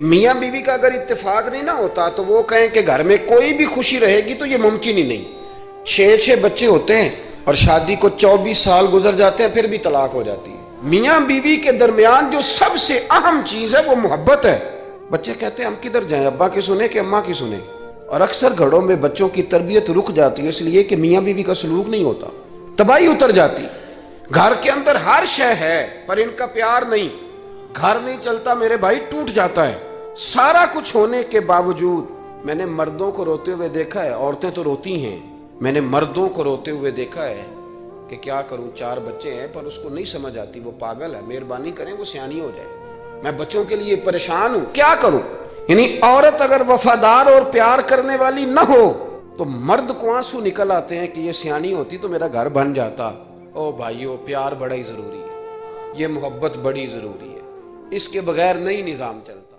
मियाँ बीवी का अगर इत्तेफाक नहीं ना होता तो वो कहें कि घर में कोई भी खुशी रहेगी तो ये मुमकिन ही नहीं। 6-6 बच्चे होते हैं और शादी को 24 साल गुजर जाते हैं, फिर भी तलाक हो जाती है। मियाँ बीवी के दरमियान जो सबसे अहम चीज है वो मोहब्बत है। बच्चे कहते हैं हम किधर जाएं, अब्बा की सुने कि अम्मा की सुने। और अक्सर घरों में बच्चों की तरबियत रुक जाती है इसलिए कि मियाँ बीवी का सलूक नहीं होता, तबाही उतर जाती। घर के अंदर हर शय है पर इनका प्यार नहीं, घर नहीं चलता मेरे भाई, टूट जाता है। सारा कुछ होने के बावजूद मैंने मर्दों को रोते हुए देखा है, औरतें तो रोती हैं, मैंने मर्दों को रोते हुए देखा है कि क्या करूं, 4 बच्चे हैं पर उसको नहीं समझ आती, वो पागल है, मेहरबानी करें वो सियानी हो जाए, मैं बच्चों के लिए परेशान हूं, क्या करूं। यानी औरत अगर वफादार और प्यार करने वाली न हो तो मर्द को आंसू निकल आते हैं कि ये सियानी होती तो मेरा घर बन जाता। ओ भाइयों, प्यार बड़ा ही जरूरी है, ये मोहब्बत बड़ी जरूरी है, इसके बगैर नहीं निजाम चलता।